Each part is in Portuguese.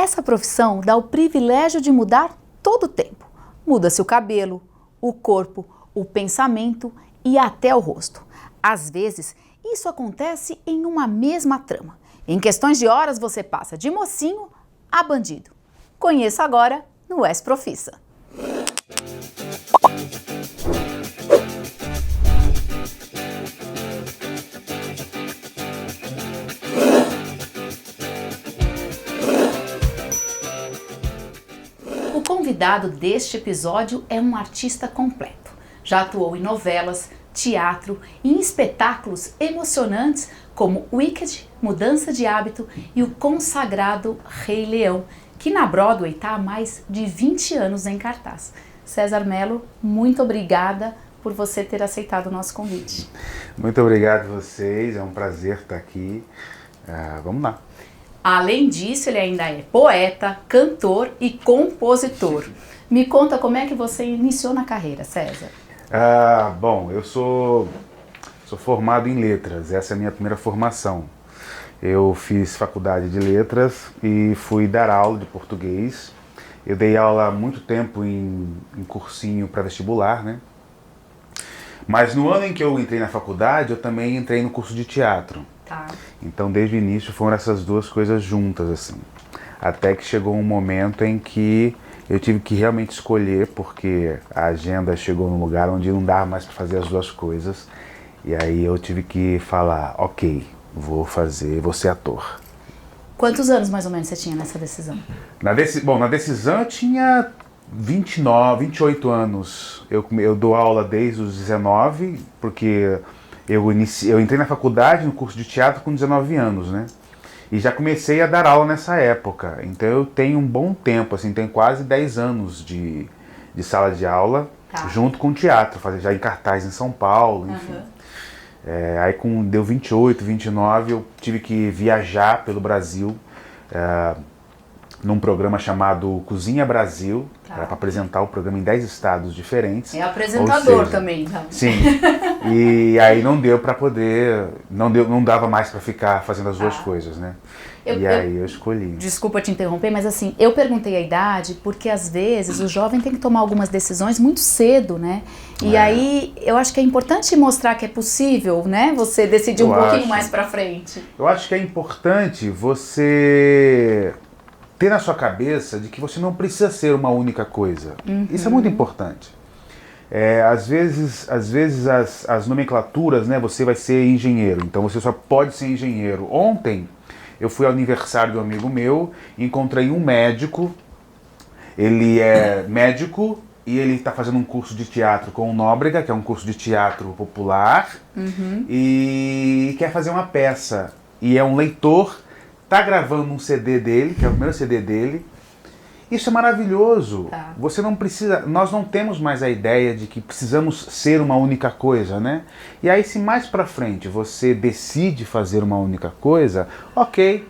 Essa profissão dá o privilégio de mudar todo o tempo. Muda-se o cabelo, o corpo, o pensamento e até o rosto. Às vezes, isso acontece em uma mesma trama. Em questões de horas você passa de mocinho a bandido. Conheça agora no Ex-Profissa. O convidado deste episódio é um artista completo. Já atuou em novelas, teatro e em espetáculos emocionantes como Wicked, Mudança de Hábito e o consagrado Rei Leão, que na Broadway está há mais de 20 anos em cartaz. César Mello, muito obrigada por você ter aceitado o nosso convite. Muito obrigado a vocês, é um prazer estar aqui. Vamos lá. Além disso, ele ainda é poeta, cantor e compositor. Me conta como é que você iniciou na carreira, César. Bom, eu sou formado em letras, essa é a minha primeira formação. Eu fiz faculdade de letras e fui dar aula de português. Eu dei aula há muito tempo em cursinho pré-vestibular, né? Mas no ano em que eu entrei na faculdade, eu também entrei no curso de teatro. Tá. Então, desde o início, foram essas duas coisas juntas, assim. Até que chegou um momento em que eu tive que realmente escolher, porque a agenda chegou num lugar onde não dava mais para fazer as duas coisas. E aí eu tive que falar, ok, vou ser ator. Quantos anos mais ou menos você tinha nessa decisão? Na decisão eu tinha 28 anos. Eu dou aula desde os 19, porque eu entrei na faculdade, no curso de teatro com 19 anos, né? E já comecei a dar aula nessa época. Então eu tenho um bom tempo, assim, tenho quase 10 anos de sala de aula, tá, junto com teatro, já em cartaz em São Paulo, enfim. Uhum. Aí deu 28, 29, eu tive que viajar pelo Brasil, num programa chamado Cozinha Brasil, tá, para apresentar o programa em 10 estados diferentes. É apresentador também, então. Sim, e aí não deu para poder, não dava mais para ficar fazendo as duas coisas, né? Aí eu escolhi. Desculpa te interromper, mas assim, eu perguntei a idade porque às vezes o jovem tem que tomar algumas decisões muito cedo, né? E aí eu acho que é importante mostrar que é possível, né? Você decidir um pouquinho mais pra frente. Eu acho que é importante você ter na sua cabeça de que você não precisa ser uma única coisa. Uhum. Isso é muito importante. Às vezes as nomenclaturas, né? Você vai ser engenheiro, então você só pode ser engenheiro. Ontem eu fui ao aniversário de um amigo meu, encontrei um médico, ele é médico e ele está fazendo um curso de teatro com o Nóbrega, que é um curso de teatro popular, e quer fazer uma peça. E é um leitor, está gravando um CD dele, que é o primeiro CD dele. Isso é maravilhoso. Tá. Você não precisa, nós não temos mais a ideia de que precisamos ser uma única coisa, né? E aí se mais pra frente você decide fazer uma única coisa, ok,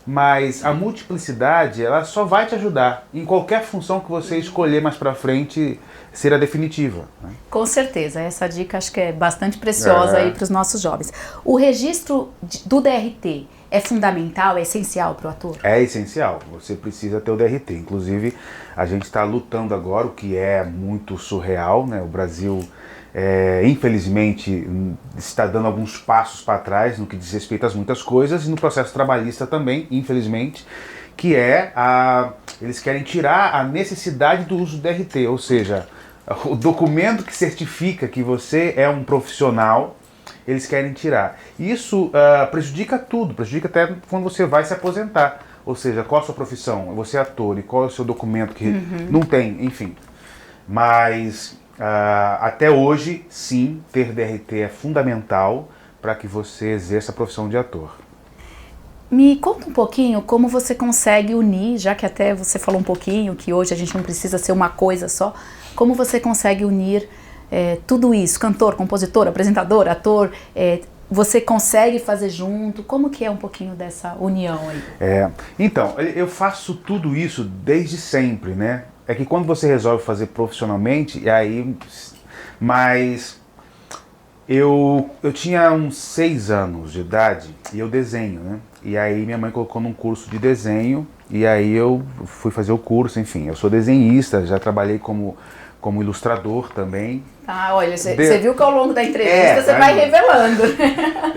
mas a multiplicidade ela só vai te ajudar em qualquer função que você escolher mais pra frente ser a definitiva, né? Com certeza, essa dica acho que é bastante preciosa aí para os nossos jovens. O registro do DRT é fundamental, é essencial para o ator? É essencial, você precisa ter o DRT. Inclusive, a gente está lutando agora, o que é muito surreal, né? O Brasil, infelizmente, está dando alguns passos para trás no que diz respeito a muitas coisas, e no processo trabalhista também, infelizmente, que eles querem tirar a necessidade do uso do DRT, ou seja, o documento que certifica que você é um profissional, eles querem tirar. Isso prejudica tudo, prejudica até quando você vai se aposentar. Ou seja, qual a sua profissão? Você é ator, e qual é o seu documento que não tem, enfim. Mas até hoje, sim, ter DRT é fundamental para que você exerça a profissão de ator. Me conta um pouquinho como você consegue unir, já que até você falou um pouquinho que hoje a gente não precisa ser uma coisa só, como você consegue unir tudo isso, cantor, compositor, apresentador, ator, você consegue fazer junto? Como que é um pouquinho dessa união aí? Então, eu faço tudo isso desde sempre, né? É que quando você resolve fazer profissionalmente, mas eu tinha uns 6 anos de idade e eu desenho, né? E aí minha mãe colocou num curso de desenho, e aí eu fui fazer o curso, enfim. Eu sou desenhista, já trabalhei como ilustrador também. Ah, olha, você viu que ao longo da entrevista você vai revelando.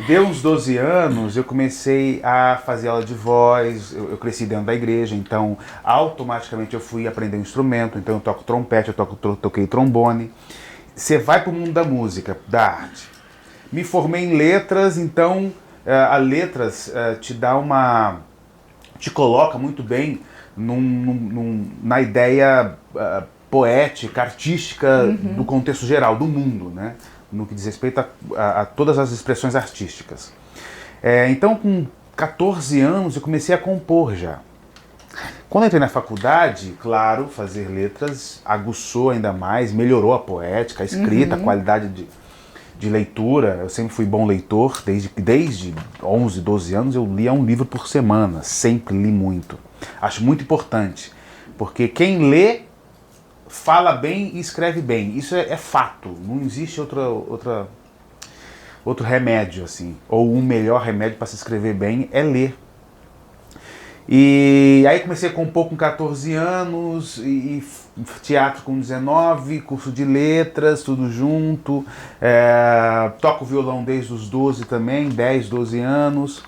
Deu uns 12 anos, eu comecei a fazer aula de voz, eu cresci dentro da igreja, então automaticamente eu fui aprender um instrumento, então eu toco trompete, toquei trombone. Você vai para o mundo da música, da arte. Me formei em letras, então a letras te coloca muito bem na ideia poética, artística do contexto geral, do mundo, né? No que diz respeito a todas as expressões artísticas. Então, com 14 anos, eu comecei a compor já. Quando eu entrei na faculdade, claro, fazer letras aguçou ainda mais, melhorou a poética, a escrita, a qualidade de leitura. Eu sempre fui bom leitor, desde 11, 12 anos eu lia um livro por semana, sempre li muito. Acho muito importante, porque quem lê fala bem e escreve bem. Isso é fato, não existe outro remédio, assim. Ou um melhor remédio para se escrever bem é ler. E aí comecei a compor com 14 anos, e teatro com 19, curso de letras, tudo junto. Toco violão desde os 12 também, 10, 12 anos.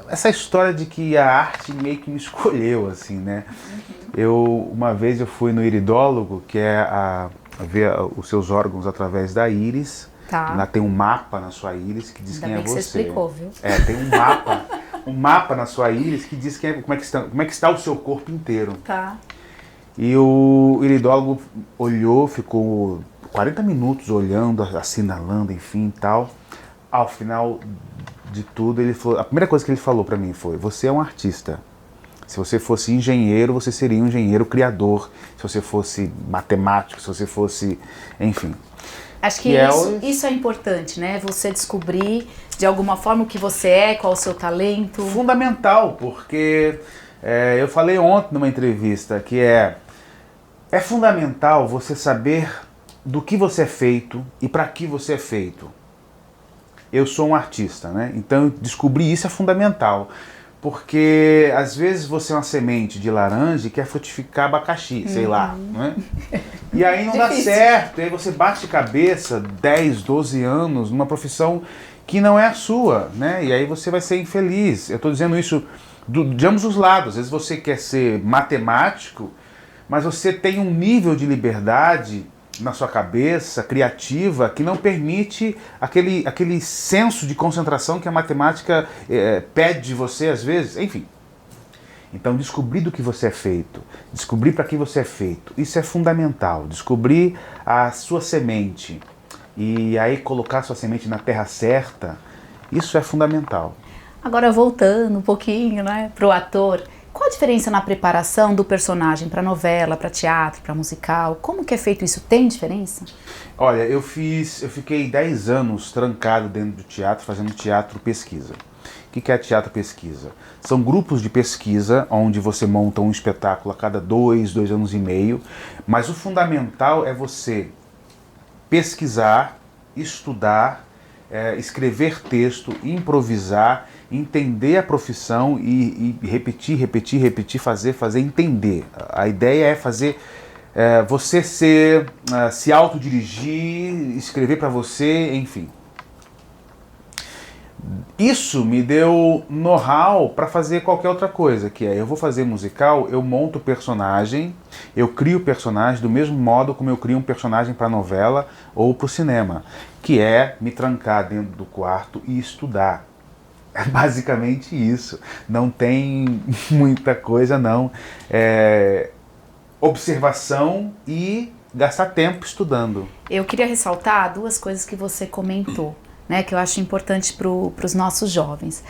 Essa história de que a arte meio que me escolheu, assim, né? Uma vez eu fui no iridólogo, que é ver os seus órgãos através da íris. Tá. Lá tem um mapa na sua íris que diz quem é você. Você explicou, viu? Tem um mapa na sua íris que diz como é que está o seu corpo inteiro. Tá. E o iridólogo olhou, ficou 40 minutos olhando, assinalando, enfim, tal. Ao final de tudo, a primeira coisa que ele falou para mim foi: você é um artista. Se você fosse engenheiro, você seria um engenheiro criador. Se você fosse matemático, se você fosse... enfim. Acho que isso é importante, né? Você descobrir de alguma forma o que você é, qual o seu talento. Fundamental, porque eu falei ontem numa entrevista que é fundamental você saber do que você é feito e para que você é feito. Eu sou um artista, né? Então descobrir isso é fundamental. Porque às vezes você é uma semente de laranja e quer frutificar abacaxi, sei lá, né? E aí não dá certo, e aí você bate cabeça 10, 12 anos numa profissão que não é a sua, né? E aí você vai ser infeliz. Eu estou dizendo isso de ambos os lados. Às vezes você quer ser matemático, mas você tem um nível de liberdade na sua cabeça, criativa, que não permite aquele senso de concentração que a matemática pede de você às vezes, enfim. Então descobrir do que você é feito, descobrir para que você é feito, isso é fundamental. Descobrir a sua semente e aí colocar a sua semente na terra certa, isso é fundamental. Agora voltando um pouquinho, né, para o ator, qual a diferença na preparação do personagem para novela, para teatro, para musical? Como que é feito isso? Tem diferença? Olha, eu fiquei 10 anos trancado dentro do teatro, fazendo teatro pesquisa. O que é teatro pesquisa? São grupos de pesquisa onde você monta um espetáculo a cada 2 anos e meio, mas o fundamental é você pesquisar, estudar, escrever texto, improvisar, entender a profissão e repetir, fazer, entender. A ideia é fazer você se autodirigir, escrever para você, enfim. Isso me deu know-how para fazer qualquer outra coisa, que eu vou fazer musical, eu monto o personagem, eu crio o personagem do mesmo modo como eu crio um personagem para novela ou para o cinema, que é me trancar dentro do quarto e estudar. É basicamente isso. Não tem muita coisa, não. Observação e gastar tempo estudando. Eu queria ressaltar 2 coisas que você comentou, né, que eu acho importante para os nossos jovens.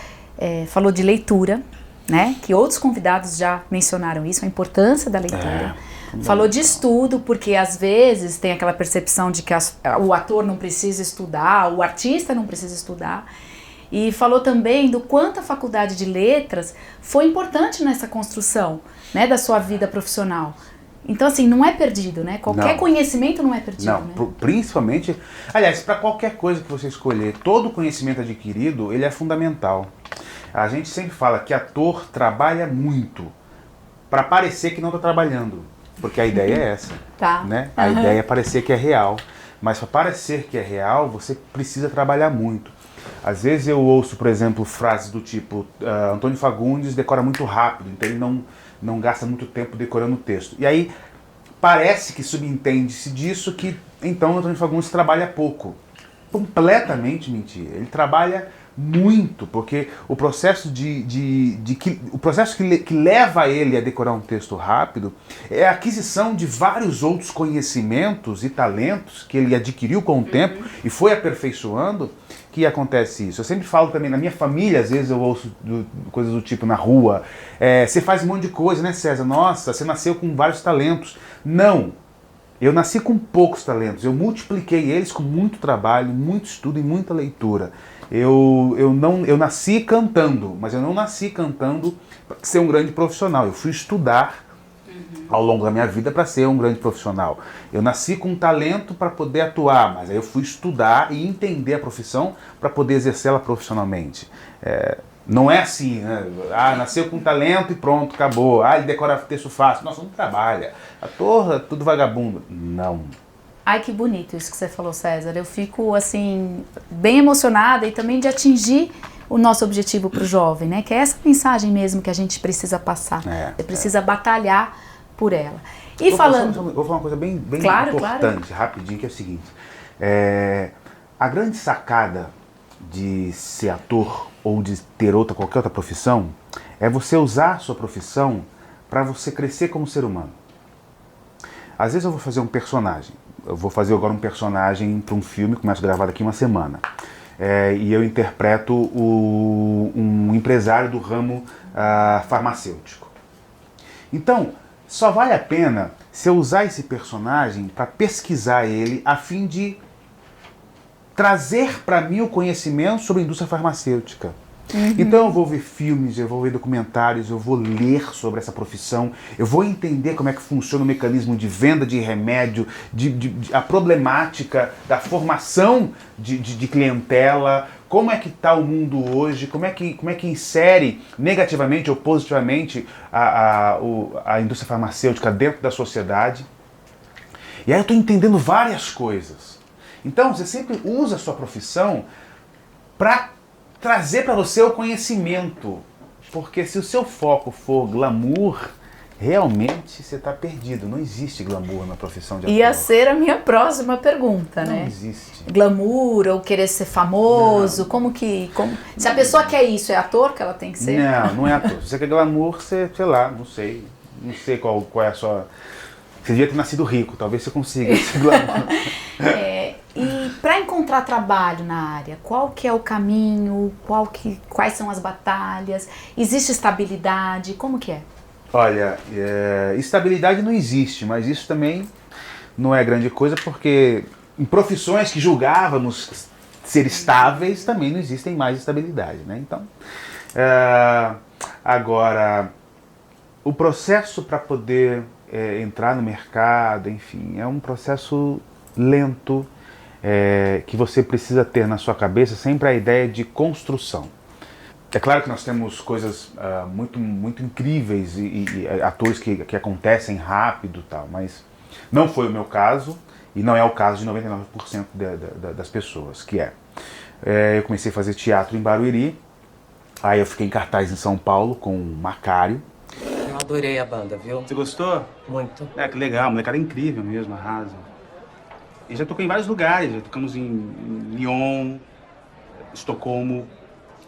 Falou de leitura, né, que outros convidados já mencionaram isso, a importância da leitura. Falou de estudo, porque às vezes tem aquela percepção de que o ator não precisa estudar, o artista não precisa estudar. E falou também do quanto a faculdade de letras foi importante nessa construção, né, da sua vida profissional. Então, assim, não é perdido, né? Qualquer conhecimento não é perdido. Não, né? Principalmente... Aliás, para qualquer coisa que você escolher, todo conhecimento adquirido, ele é fundamental. A gente sempre fala que ator trabalha muito para parecer que não está trabalhando, porque a ideia é essa, Tá. né? A ideia é parecer que é real, mas para parecer que é real, você precisa trabalhar muito. Às vezes eu ouço, por exemplo, frases do tipo Antônio Fagundes decora muito rápido, então ele não gasta muito tempo decorando o texto. E aí parece que subentende-se disso que então Antônio Fagundes trabalha pouco. Completamente mentira. Ele trabalha muito, porque o processo que leva ele a decorar um texto rápido é a aquisição de vários outros conhecimentos e talentos que ele adquiriu com o tempo e foi aperfeiçoando, que acontece isso. Eu sempre falo também, na minha família, às vezes eu ouço coisas do tipo na rua, você faz um monte de coisa, né, César? Nossa, você nasceu com vários talentos. Não! Eu nasci com poucos talentos, eu multipliquei eles com muito trabalho, muito estudo e muita leitura. Eu nasci cantando, mas eu não nasci cantando para ser um grande profissional. Eu fui estudar ao longo da minha vida para ser um grande profissional. Eu nasci com talento para poder atuar, mas aí eu fui estudar e entender a profissão para poder exercê-la profissionalmente. Não é assim, né? Nasceu com talento e pronto, acabou. Ele decora texto fácil. Nossa, não trabalha. Ator, tudo vagabundo. Não. Ai, que bonito isso que você falou, César. Eu fico, assim, bem emocionada e também de atingir o nosso objetivo para o jovem, né? Que é essa mensagem mesmo que a gente precisa passar. Você precisa batalhar por ela. E falando... Vou falar uma coisa bem Claro, importante, claro. rapidinho, que é o seguinte. A grande sacada de ser ator ou de ter qualquer outra profissão é você usar a sua profissão para você crescer como ser humano. Às vezes eu vou fazer um personagem. Eu vou fazer agora um personagem para um filme, começo a gravar daqui uma semana. E eu interpreto um empresário do ramo farmacêutico. Então, só vale a pena se eu usar esse personagem para pesquisar ele a fim de trazer para mim o conhecimento sobre a indústria farmacêutica. Então eu vou ver filmes, eu vou ver documentários, eu vou ler sobre essa profissão, eu vou entender como é que funciona o mecanismo de venda de remédio, a problemática da formação de clientela, como é que está o mundo hoje, como é que insere negativamente ou positivamente a indústria farmacêutica dentro da sociedade. E aí eu estou entendendo várias coisas. Então você sempre usa a sua profissão para trazer para você o conhecimento, porque se o seu foco for glamour, realmente você está perdido. Não existe glamour na profissão de ator. Ia ser a minha próxima pergunta, né? Não existe. Glamour ou querer ser famoso, se a pessoa quer isso, é ator que ela tem que ser? Não é ator. Se você quer glamour, você, sei lá, não sei qual é a sua... Você devia ter nascido rico, talvez você consiga esse glamour. E para encontrar trabalho na área, qual que é o caminho, quais são as batalhas, existe estabilidade, como que é? Olha, estabilidade não existe, mas isso também não é grande coisa, porque em profissões que julgávamos ser estáveis, também não existem mais estabilidade, né? Então, agora, o processo para poder entrar no mercado, enfim, é um processo lento, que você precisa ter na sua cabeça sempre a ideia de construção. É claro que nós temos coisas muito, muito incríveis e atores que acontecem rápido, tal, mas não foi o meu caso e não é o caso de 99% das pessoas, que eu comecei a fazer teatro em Barueri, aí eu fiquei em cartaz em São Paulo com o Macário. Eu adorei a banda, viu? Você gostou? Muito. Que legal, a molecada é incrível mesmo, arrasa. E já toquei em vários lugares, já tocamos em Lyon, Estocolmo,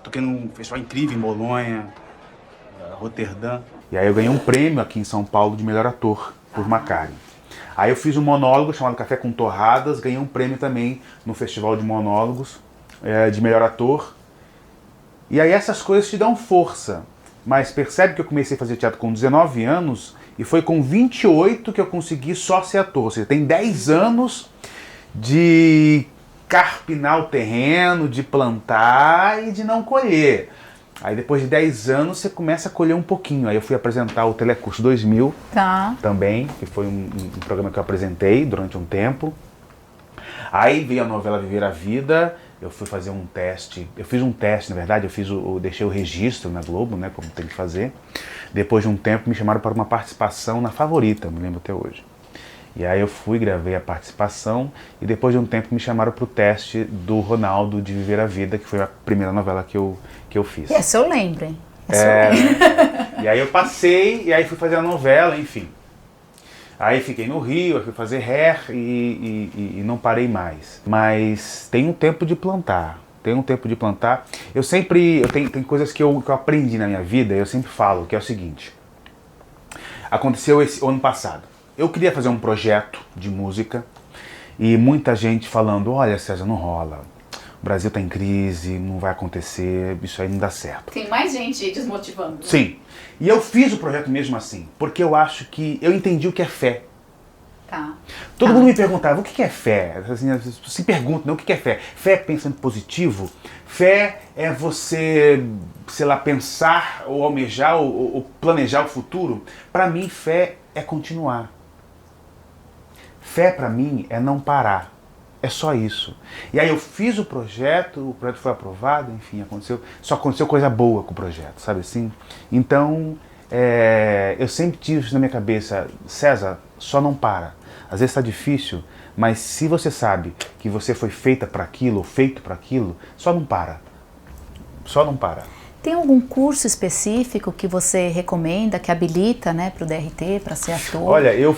toquei num festival incrível em Bolonha, Roterdã. E aí eu ganhei um prêmio aqui em São Paulo de melhor ator por Macário. Aí eu fiz um monólogo chamado Café com Torradas, ganhei um prêmio também no festival de monólogos de melhor ator. E aí essas coisas te dão força, mas percebe que eu comecei a fazer teatro com 19 anos e foi com 28 que eu consegui só ser ator. Ou seja, tem 10 anos de carpinar o terreno, de plantar e de não colher. Aí depois de 10 anos você começa a colher um pouquinho. Aí eu fui apresentar o Telecurso 2000 também, que foi um programa que eu apresentei durante um tempo. Aí veio a novela Viver a Vida, eu fui fazer um teste, eu fiz um teste, na verdade, deixei o registro na Globo, né, como tem que fazer. Depois de um tempo me chamaram para uma participação na Favorita, me lembro até hoje. E aí eu fui, gravei a participação e depois de um tempo me chamaram para o teste do Ronaldo de Viver a Vida, que foi a primeira novela que eu fiz. Essa eu lembro, hein? Eu lembro. E aí eu passei e aí fui fazer a novela, enfim. Aí fiquei no Rio, aí fui fazer hair e não parei mais. Mas tem um tempo de plantar. Tem coisas que eu aprendi na minha vida, eu sempre falo, que é o seguinte. Aconteceu esse ano passado. Eu queria fazer um projeto de música e muita gente falando, olha César, não rola, o Brasil está em crise, não vai acontecer, isso aí não dá certo. Tem mais gente desmotivando. Né? Sim, e eu fiz o projeto mesmo assim, porque eu acho que eu entendi o que é fé. Tá. Todo mundo me perguntava, o que é fé? Assim, se pergunta, né, o que é fé? Fé é pensamento positivo? Fé é você, sei lá, pensar ou almejar ou planejar o futuro? Para mim, fé é continuar. Fé para mim é não parar. É só isso. E aí eu fiz o projeto foi aprovado, enfim, só aconteceu coisa boa com o projeto, sabe assim? Então, eu sempre tive isso na minha cabeça, César, só não para. Às vezes está difícil, mas se você sabe que você foi feita para aquilo, ou feito para aquilo, só não para. Só não para. Tem algum curso específico que você recomenda, que habilita, né, para o DRT, para ser ator? Olha, eu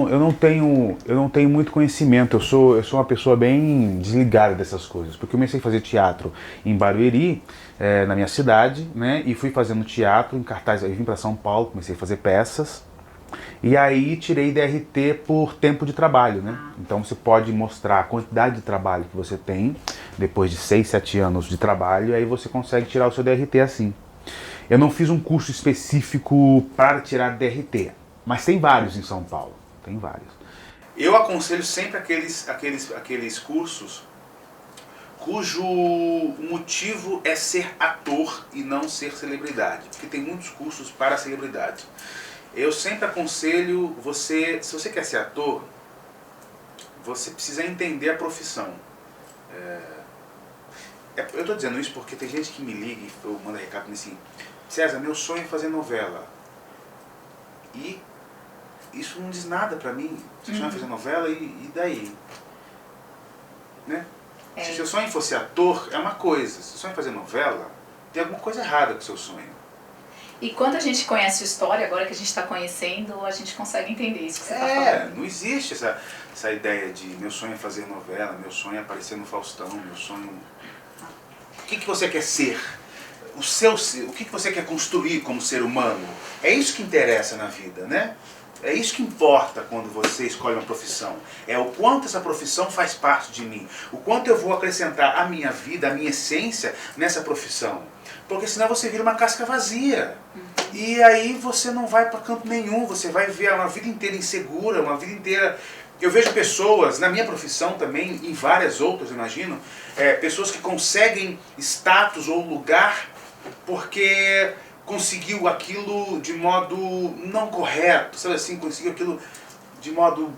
não tenho muito conhecimento. Eu sou uma pessoa bem desligada dessas coisas, porque eu comecei a fazer teatro em Barueri, na minha cidade, né, e fui fazendo teatro em cartaz. Eu vim para São Paulo, comecei a fazer peças. E aí tirei DRT por tempo de trabalho, né? Então você pode mostrar a quantidade de trabalho que você tem depois de 6, 7 anos de trabalho, e aí você consegue tirar o seu DRT assim. Eu não fiz um curso específico para tirar DRT, mas tem vários em São Paulo, tem vários. Eu aconselho sempre aqueles cursos cujo motivo é ser ator e não ser celebridade, porque tem muitos cursos para celebridade. Eu sempre aconselho você, se você quer ser ator, você precisa entender a profissão. Eu estou dizendo isso porque tem gente que me liga e manda recado assim, César, meu sonho é fazer novela. E isso não diz nada pra mim. Seu sonho é fazer novela e daí? Né? Se seu sonho fosse ator, é uma coisa. Se seu sonho é fazer novela, tem alguma coisa errada com o seu sonho. E quando a gente conhece a história, agora que a gente está conhecendo, a gente consegue entender isso que você está falando. Não existe essa ideia de meu sonho é fazer novela, meu sonho é aparecer no Faustão, meu sonho... O que você quer ser? O que você quer construir como ser humano? É isso que interessa na vida, né? É isso que importa quando você escolhe uma profissão. É o quanto essa profissão faz parte de mim. O quanto eu vou acrescentar a minha vida, a minha essência nessa profissão. Porque senão você vira uma casca vazia. E aí você não vai para canto nenhum. Você vai ver uma vida inteira insegura, uma vida inteira... Eu vejo pessoas, na minha profissão também, em várias outras, imagino, pessoas que conseguem status ou lugar porque conseguiu aquilo de modo não correto, sabe assim, conseguiu aquilo de modo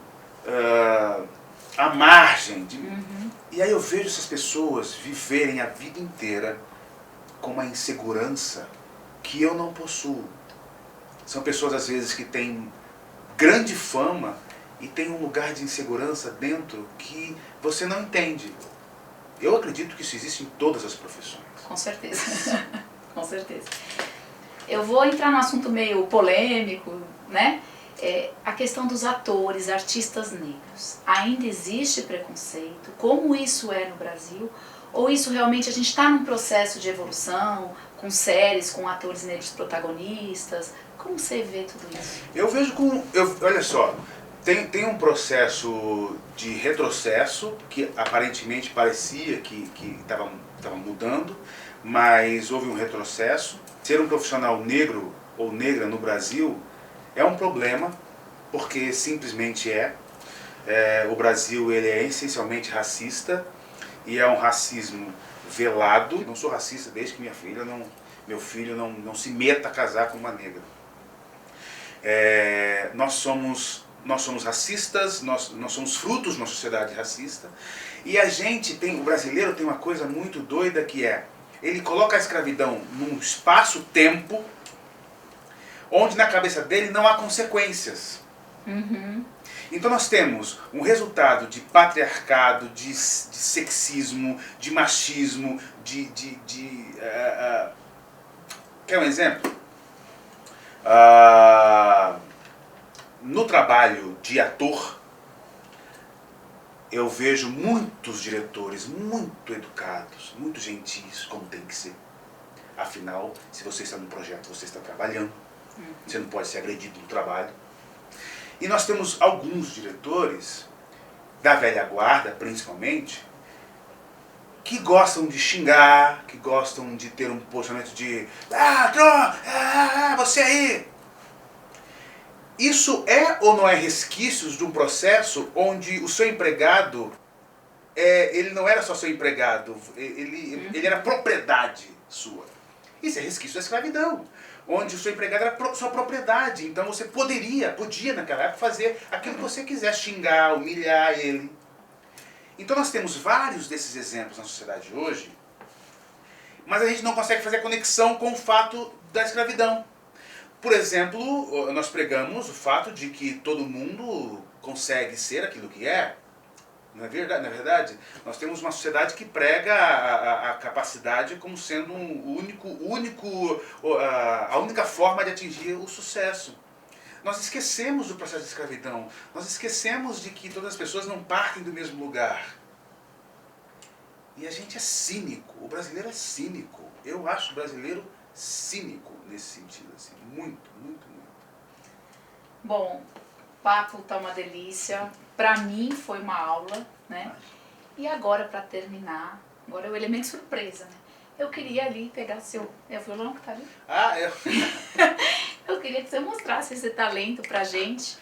à margem. E aí eu vejo essas pessoas viverem a vida inteira com uma insegurança que eu não possuo. São pessoas, às vezes, que têm grande fama e tem um lugar de insegurança dentro que você não entende. Eu acredito que isso existe em todas as profissões. Com certeza. Com certeza. Eu vou entrar num assunto meio polêmico, né? A questão dos atores, artistas negros. Ainda existe preconceito? Como isso é no Brasil? Ou isso realmente a gente está num processo de evolução, com séries, com atores negros protagonistas? Como você vê tudo isso? Eu vejo olha só, tem um processo de retrocesso que aparentemente parecia que estava mudando, mas houve um retrocesso. Ser um profissional negro ou negra no Brasil é um problema, porque simplesmente o Brasil ele é essencialmente racista, e é um racismo velado. Eu não sou racista desde que meu filho não se meta a casar com uma negra. Nós somos nós somos racistas, nós somos frutos de uma sociedade racista. E a gente tem, o brasileiro tem uma coisa muito doida que é, ele coloca a escravidão num espaço-tempo onde na cabeça dele não há consequências. Então nós temos um resultado de patriarcado, de sexismo, de machismo, quer um exemplo? No trabalho de ator, eu vejo muitos diretores muito educados, muito gentis, como tem que ser. Afinal, se você está num projeto, você está trabalhando. Você não pode ser agredido no trabalho. E nós temos alguns diretores, da velha guarda principalmente, que gostam de xingar, que gostam de ter um posicionamento de você aí! Isso é ou não é resquícios de um processo onde o seu empregado, ele não era só seu empregado, ele era propriedade sua. Isso é resquício da escravidão, onde o seu empregado era sua propriedade. Então você podia naquela época fazer aquilo que você quiser, xingar, humilhar ele. Então nós temos vários desses exemplos na sociedade hoje, mas a gente não consegue fazer conexão com o fato da escravidão. Por exemplo, nós pregamos o fato de que todo mundo consegue ser aquilo que é. Não é verdade? Nós temos uma sociedade que prega a capacidade como sendo a única forma de atingir o sucesso. Nós esquecemos do processo de escravidão. Nós esquecemos de que todas as pessoas não partem do mesmo lugar. E a gente é cínico. O brasileiro é cínico. Eu acho o brasileiro cínico nesse sentido. Assim. Muito, muito, muito. Bom, o papo tá uma delícia. Pra mim foi uma aula, né? E agora, pra terminar, agora é o elemento surpresa, né? Eu queria ali pegar seu... É o violão que tá ali? Eu queria que você mostrasse esse talento pra gente.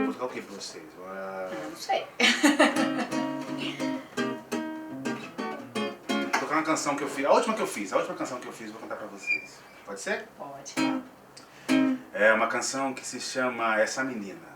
Vou tocar o que pra vocês? Eu não sei. Vou tocar uma canção que eu fiz, a última canção que eu fiz, vou contar pra vocês. Pode ser? Pode, claro. É uma canção que se chama Essa Menina.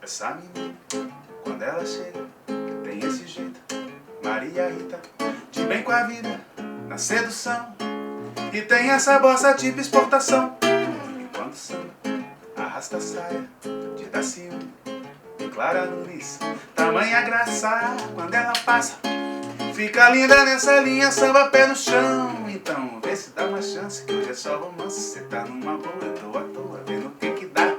Essa menina, quando ela chega, tem esse jeito, Maria Rita, de bem com a vida, na sedução, e tem essa bossa tipo exportação. E quando samba, arrasta a saia, de dar ciúme, e Clara Nunes, tamanha graça, quando ela passa, fica linda nessa linha, samba pé no chão. Então vê se dá uma chance, que hoje é só romance, cê tá numa boa, eu tô à toa, vendo o que dá.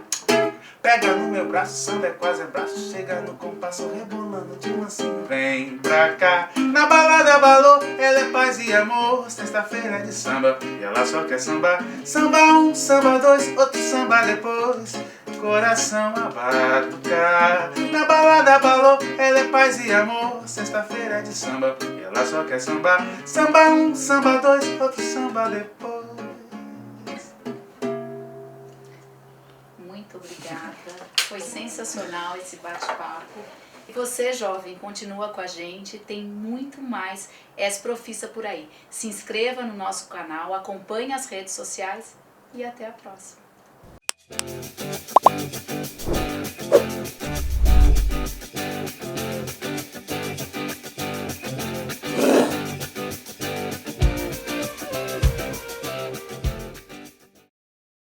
Pega no meu braço, samba é quase abraço, chega no compasso, rebolando de mansinho. Vem pra cá, na balada balou, ela é paz e amor, sexta-feira de samba, e ela só quer sambar. Samba um, samba dois, outro samba depois, coração a batucar. Na balada balou, ela é paz e amor, sexta-feira de samba, e ela só quer sambar. Samba um, samba dois, outro samba depois. Muito obrigada. Foi sensacional esse bate-papo. E você, jovem, continua com a gente. Tem muito mais Ex-Profissa por aí. Se inscreva no nosso canal, acompanhe as redes sociais e até a próxima.